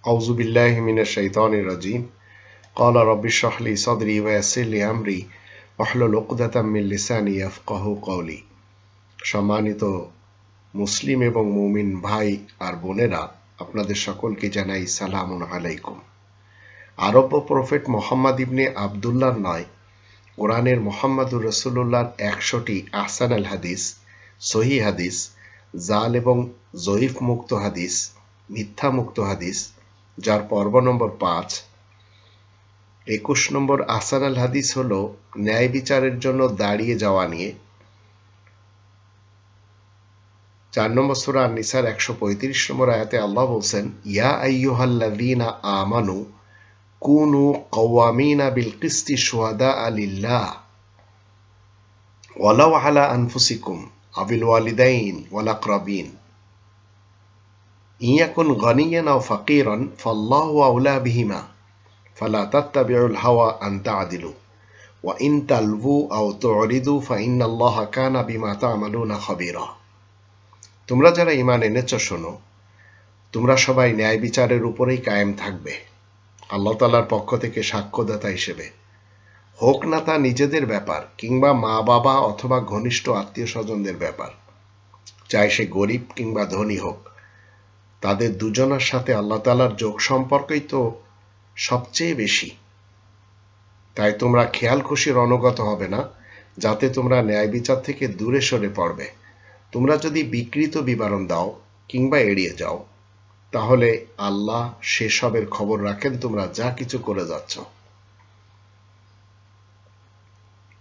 আউযু বিল্লাহি মিনাশ শাইতানির রাজিম। ক্বালা রাব্বি ইশরাহ লি সাদরি ওয়া ইয়াসসির লি আমরি ওয়াহলুল উকদাতাম মিন লিসানি ইয়াফকাহু কওলি। সম্মানিত মুসলিম এবং মুমিন ভাই আর বোনেরা, আপনাদের সকলকে জানাই সালামুন আলাইকুম। আরব্য প্রফেট মোহাম্মদ ইবনে আবদুল্লাহর নয়, কোরআনের মোহাম্মদুর রাসূলুল্লাহর 100টি আহসানুল হাদিস, সহিহ হাদিস, জাল এবং জয়ীফ মুক্ত হাদিস, মিথ্যা মুক্ত হাদিস, যার পর্ব নম্বর 5। 21 নম্বর আহসানুল হাদিস হলো ন্যায় বিচারের জন্য দাঁড়িয়ে যাওয়া নিয়ে। 4 নম্বর সূরা আন-নিসার 135 নম্বর আয়াতে আল্লাহ বলছেন, ইয়া আইয়ুহাল্লাযীনা আমানু কুনু কওয়ামিনা বিল কিসতি শুহাদাআ লিল্লাহ ওয়ালাউ আলা আনফুসিকুম আবিল ওয়ালিদাইন ওয়াল আকরাবিন ইয়াকুন গানিয়ান আও ফাকিরান ফাল্লাহু আওলা বিহিমা ফালা তাত্তাবিউল হাওয়া আন তা'দিলু ওয়া ইন তালবু আও তু'রিদু ফাইন্নাল্লাহা কানা বিমা তা'মালুনা খাবীরা। তোমরা যারা ঈমান এনেছো শোনো, তোমরা সবাই ন্যায় বিচারের উপরেই কায়েম থাকবে, আল্লাহ তাআলার পক্ষ থেকে সাক্ষ্যদাতা হিসেবে। হোক না তা নিজেদের ব্যাপার কিংবা মা বাবা অথবা ঘনিষ্ঠ আত্মীয় স্বজনদের ব্যাপার, চাই সে গরিব কিংবা ধনী হোক, তাদের দুজনের সাথে আল্লাহ তাআলার যোগ সম্পর্কই তো সবচেয়ে বেশি। তাই তোমরা খেয়াল খুশির অনুগত হবে না, যাতে তোমরা ন্যায় বিচার থেকে দূরে সরে পড়বে। তোমরা যদি বিকৃত বিবরণ দাও কিংবা এড়িয়ে যাও, তাহলে আল্লাহ সেসবের খবর রাখেন তোমরা যা কিছু করে যাচ্ছ।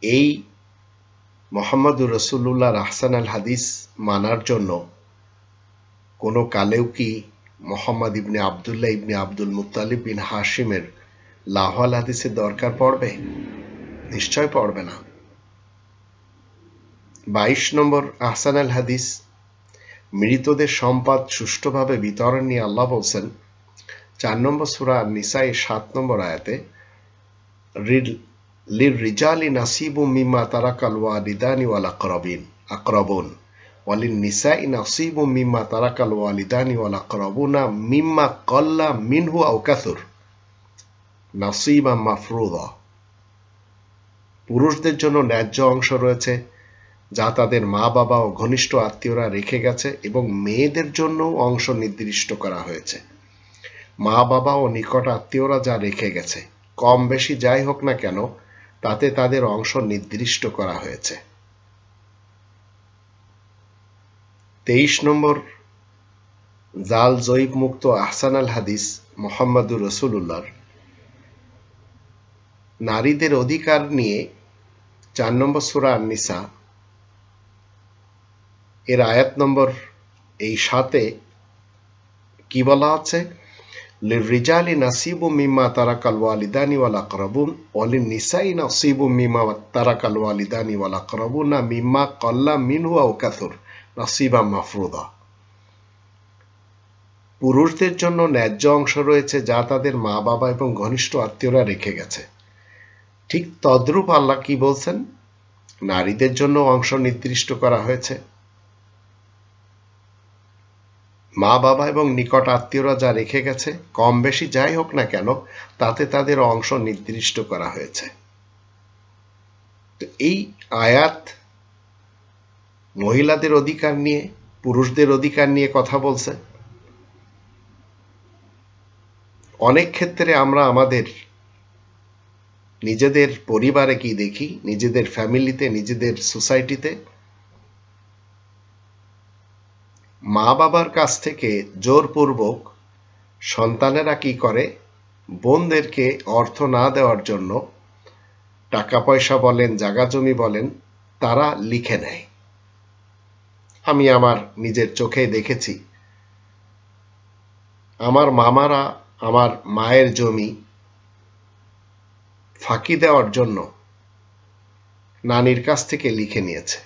এই মুহাম্মদুর রাসূলুল্লাহর আহসানুল হাদিস মানার জন্য কোনো কালেও কি মুহাম্মদ ইবনে আবদুল্লাহ ইবনে আব্দুল মুত্তালিব বিন হাশিমের লাহওয়াল হাদিসের দরকার পড়বে? নিশ্চয় পড়বে না। 22 নম্বর আহসানুল হাদিস, মৃতদের সম্পদ সুষ্ঠুভাবে বিতরণ নিয়ে আল্লাহ বলছেন 4 নম্বর সূরা আন-নিসা 7 নম্বর আয়াতে, লিররিজালি নাসিবুম মিম্মা তারাকাল ওয়ালিদানি ওয়াল আকরাবুন ওয়ালিন-নিসাই নাসিবুম মিম্মা তারাকাল ওয়ালিদানি ওয়াল আকরাবুনা মিম্মা ক্বাল্লা মিনহু আও কাসুর নাসিবাম মাফরুযা। পুরুষদের জন্য ন্যায্য অংশ রয়েছে যা তাদের মা বাবা ও ঘনিষ্ঠ আত্মীয়রা রেখে গেছে, এবং মেয়েদের জন্য অংশ নির্দিষ্ট করা হয়েছে। মা বাবা ও নিকট আত্মীয়রা যা রেখে গেছে, কম বেশি যাই হোক না কেন, তাতে তাদের অংশ নির্দিষ্ট করা হয়েছে। 23 নম্বর জাল জয়ীব মুক্ত আহসানুল হাদিস মুহাম্মদুর রাসূলুল্লাহর নারীদের অধিকার নিয়ে 4 নম্বর সূরা আন-নিসা এর আয়াত নম্বর 7-এ কি বলা আছে? লিররিজালি নাসিবুম মিম্মা তারাকাল ওয়ালিদানি ওয়াল আকরাবুন ওয়ালিন-নিসাই নাসিবুম মিম্মা তারাকাল ওয়ালিদানি ওয়াল আকরাবুনা মিম্মা ক্বাল্লা মিনহু আও কাসুর নাসিবাম মাফরুযা। পুরুষদের জন্য ন্যায্য অংশ রয়েছে যা তাদের মা বাবা এবং ঘনিষ্ঠ আত্মীয়রা রেখে গেছে। ঠিক তদ্রূপ আল্লাহ কি বলছেন? নারীদের জন্য অংশ নির্দিষ্ট করা হয়েছে। মা বাবা এবং নিকট আত্মীয়রা যা রেখে গেছে, কম বেশি যাই হোক না কেন, তাতে তাদের অংশ নির্দিষ্ট করা হয়েছে। তো এই আয়াত মহিলাদের অধিকার নিয়ে, পুরুষদের অধিকার নিয়ে কথা বলছে। অনেক ক্ষেত্রে আমরা আমাদের নিজেদের পরিবারে কি দেখি, নিজেদের ফ্যামিলিতে, নিজেদের সোসাইটিতে মা বাবার কাছ থেকে জোরপূর্বক সন্তানেরা কি করে, বোনদেরকে অর্থ না দেওয়ার জন্য টাকা পয়সা বলেন, জায়গা জমি বলেন, তারা লিখে নেয়। আমি আমার নিজের চোখে দেখেছি, আমার মামারা আমার মায়ের জমি ফাঁকি দেওয়ার জন্য নানির কাছ থেকে লিখে নিয়েছে।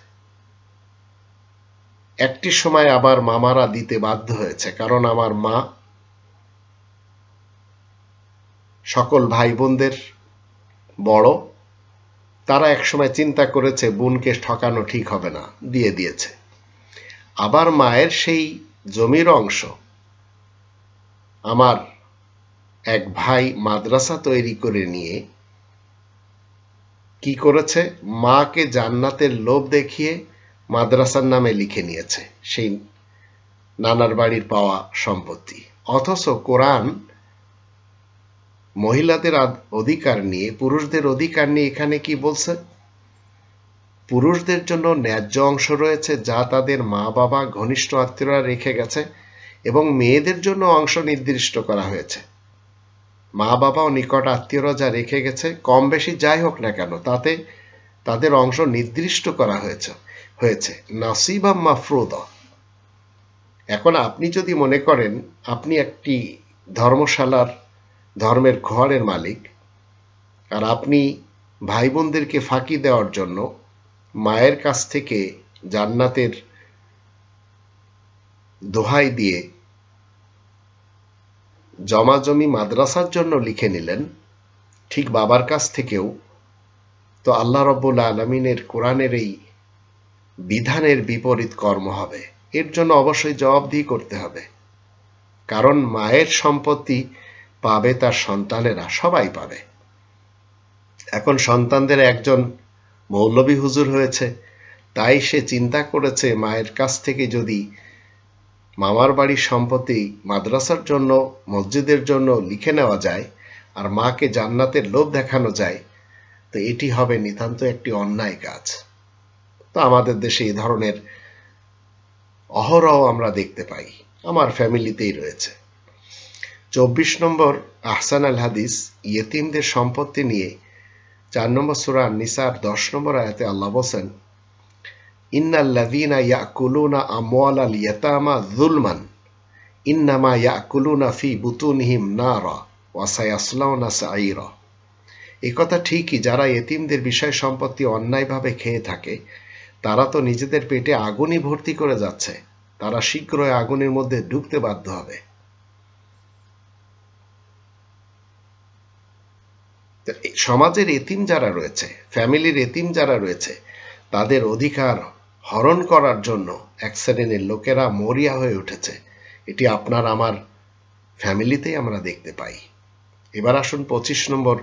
একটি সময় আবার মামারা দিতে বাধ্য হয়েছে, কারণ আমার মা সকল ভাই বোনদের বড়, তারা একসময় চিন্তা করেছে বোনকে ঠকানো ঠিক হবে না, দিয়ে দিয়েছে। আবার মায়ের সেই জমির অংশ আমার এক ভাই মাদ্রাসা তৈরি করে নিয়ে কি করেছে, মাকে জান্নাতের লোভ দেখিয়ে মাদ্রাসার নামে লিখে নিয়েছে সেই নানার বাড়ির পাওয়া সম্পত্তি। অথচ কোরআন মহিলাদের অধিকার নিয়ে, পুরুষদের অধিকার নিয়ে এখানে কি বলছে? পুরুষদের জন্য ন্যায্য অংশ রয়েছে যা তাদের মা বাবা ঘনিষ্ঠ আত্মীয়রা রেখে গেছে, এবং মেয়েদের জন্য অংশ নির্দিষ্ট করা হয়েছে। মা বাবা ও নিকট আত্মীয়রা যা রেখে গেছে, কম বেশি যাই হোক না কেন, তাতে তাদের অংশ নির্দিষ্ট করা হয়েছে নাসিবা মাফরুদা। এখন আপনি যদি মনে করেন আপনি একটি ধর্মশালার, ধর্মের ঘরের মালিক, আর আপনি ভাই বোনদেরকে ফাঁকি দেওয়ার জন্য মায়ের কাছ থেকে জান্নাতের দোহাই দিয়ে জমাজমি মাদ্রাসার জন্য লিখে নিলেন, ঠিক বাবার কাছ থেকেও তো আল্লাহ রাব্বুল আলামিনের কোরআনের এই বিধানের বিপরীত কর্ম হবে। এর জন্য অবশ্যই জবাবদিহি করতে হবে, কারণ মায়ের সম্পত্তি পাবে তার সন্তানেরা, সবাই পাবে। এখন সন্তানদের একজন মৌলবী হুজুর হয়েছে, তাই সে চিন্তা করেছে মায়ের কাছ থেকে যদি মামার বাড়ির সম্পত্তি মাদ্রাসার জন্য, মসজিদের জন্য লিখে নেওয়া যায় আর মাকে জান্নাতের লোভ দেখানো যায়, তো এটি হবে নিতান্ত একটি অন্যায় কাজ। তো আমাদের দেশে এই ধরনের অহরহ আমরা দেখতে পাই, আমার ফ্যামিলিতেই রয়েছে। 24 নম্বর আহসান আল হাদিস, ইয়েতিমদের সম্পত্তি নিয়ে 4 নম্বর সূরা নিসার 10 নম্বর আয়াতে আল্লাহ বলেন, ইন্নাল্লাযীনা ইয়াকুলুনা আমওয়ালাল ইয়াতামা যুলমান ইন্নামা ইয়াকুলুনা ফি বুতুনিহিম নারা ওয়া সায়াসলাউনা সাঈরা। এই কথা ঠিকই, যারা ইয়েতিমদের বিষয় সম্পত্তি অন্যায়ভাবে খেয়ে থাকে তারা তো নিজেদের পেটে আগুনই ভর্তি করে যাচ্ছে, তারা শীঘ্রই আগুনের মধ্যে ঢুকতে বাধ্য হবে। সমাজের এতিম যারা রয়েছে, ফ্যামিলির এতিম যারা রয়েছে, তাদের অধিকার হরণ করার জন্য এক শ্রেণীর লোকেরা মরিয়া হয়ে উঠেছে। এটি আপনার আমার ফ্যামিলিতেই আমরা দেখতে পাই। এবার আসুন 25 নম্বর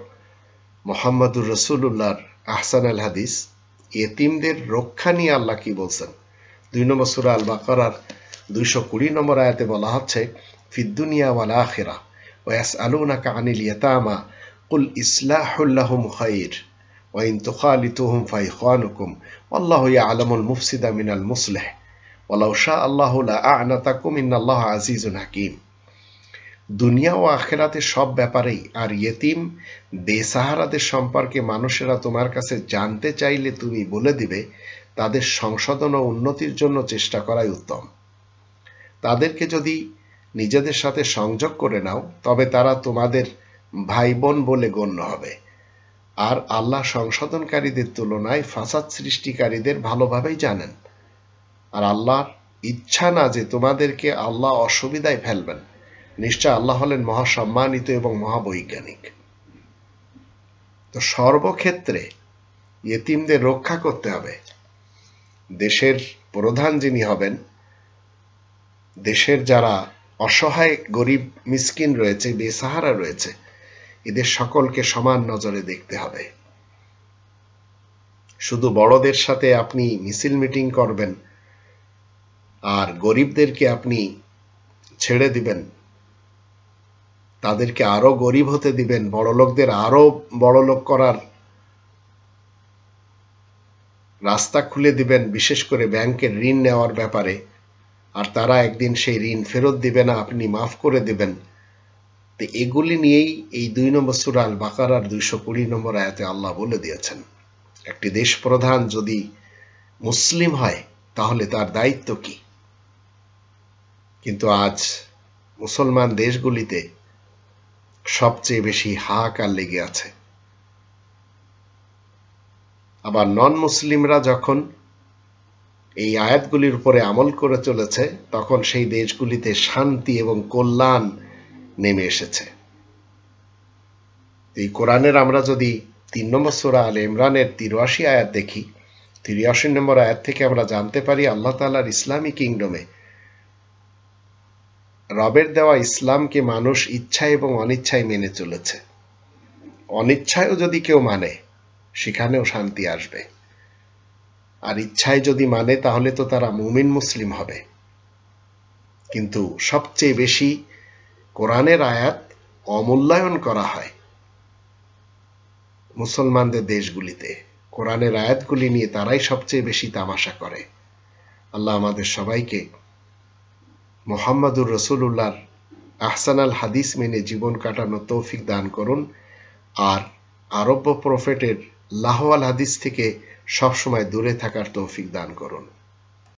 মুহাম্মদুর রাসূলুল্লাহর আহসান আল হাদিস, এতিমদের রক্ষা নিয়ে আল্লাহ কি বলছেন। 2 নম্বর সূরা আল বাকারার 220 নম্বর আয়াতে বলা হচ্ছে, ফিদ দুনিয়া ওয়াল আখিরা ওয়া ইয়াসআলুনাকা আনিল ইয়াতামা কুল ইসলাহুল লাহুম খায়র ওয়া ইন তুখালিতুহুম ফাইখানুকুম ওয়াল্লাহু ইয়ালামুল মুফসিদা মিনাল মুসলিহ ওয়ালাউ শা আল্লাহু লা আ'নাতাকুম ইন্নাল্লাহা আজিজুন হাকীম। দুনিয়া ও আখিরাতের সব ব্যাপারেই আর ইয়েতিম বেসাহারাদের সম্পর্কে মানুষেরা তোমার কাছে জানতে চাইলে তুমি বলে দিবে, তাদের সংশোধন ও উন্নতির জন্য চেষ্টা করাই উত্তম। তাদেরকে যদি নিজেদের সাথে সংযোগ করে নাও তবে তারা তোমাদের ভাই বোন বলে গণ্য হবে, আর আল্লাহ সংশোধনকারীদের তুলনায় ফাসাদ সৃষ্টিকারীদের ভালোভাবেই জানেন। আর আল্লাহর ইচ্ছা না যে তোমাদেরকে আল্লাহ অসুবিধায় ফেলবেন, নিশ্চয় আল্লাহ হলেন মহাসম্মানিত এবং মহাবৈজ্ঞানিক। তো সর্বক্ষেত্রে ইয়েতিমদের রক্ষা করতে হবে। দেশের প্রধান যিনি হবেন, দেশের যারা অসহায় গরিব মিসকিন রয়েছে, বেসাহারা রয়েছে, এদের সকলকে সমান নজরে দেখতে হবে। শুধু বড়দের সাথে আপনি মিছিল মিটিং করবেন আর গরিবদেরকে আপনি ছেড়ে দিবেন, তাদেরকে আরো গরিব হতে দিবেন, বড়লোকদের আরো বড়লোক করার রাস্তা খুলে দিবেন, বিশেষ করে ব্যাংকের ঋণ নেওয়ার ব্যাপারে, আর তারা একদিন সেই ঋণ ফেরত দিবে না, আপনি মাফ করে দিবেন। তো এগুলি নিয়েই এই 2 নম্বর সূরা আল বাকারার 220 নম্বর আয়াতে আল্লাহ বলে দিয়েছেন, একটি দেশ প্রধান যদি মুসলিম হয় তাহলে তার দায়িত্ব কি। কিন্তু আজ মুসলমান দেশগুলিতে সবচেয়ে বেশি হাহাকার লেগে আছে। আবার নন মুসলিমরা যখন এই আয়াতগুলির উপরে আমল করে চলেছে তখন সেই দেশগুলিতে শান্তি এবং কল্যাণ নেমে এসেছে। এই কোরআনের আমরা যদি 3 নম্বর সূরা আলে ইমরানের 83 আয়াত দেখি, 83 নম্বর আয়াত থেকে আমরা জানতে পারি আল্লাহ তাআলার ইসলামী কিংডমে রবের দেওয়া ইসলামকে মানুষ ইচ্ছায় এবং অনিচ্ছায় মেনে চলেছে। অনিচ্ছায়ও যদি কেউ মানে, সেখানেও শান্তি আসবে। আর ইচ্ছায় যদি মানে, তাহলে তো তারা মুমিন মুসলিম হবে। কিন্তু সবচেয়ে বেশি কোরআনের আয়াত অমূল্যায়ন করা হয় মুসলমানদের দেশগুলিতে। কোরআনের আয়াতগুলি নিয়ে তারাই সবচেয়ে বেশি তামাশা করে। আল্লাহ আমাদের সবাইকে মুহাম্মাদুর রাসূলুল্লাহর আহসানাল হাদিস মেনে জীবন কাটানোর তৌফিক দান করুন, আর আরব্য প্রফেটের লাহওয়াল হাদিস থেকে সবসময় দূরে থাকার তৌফিক দান করুন।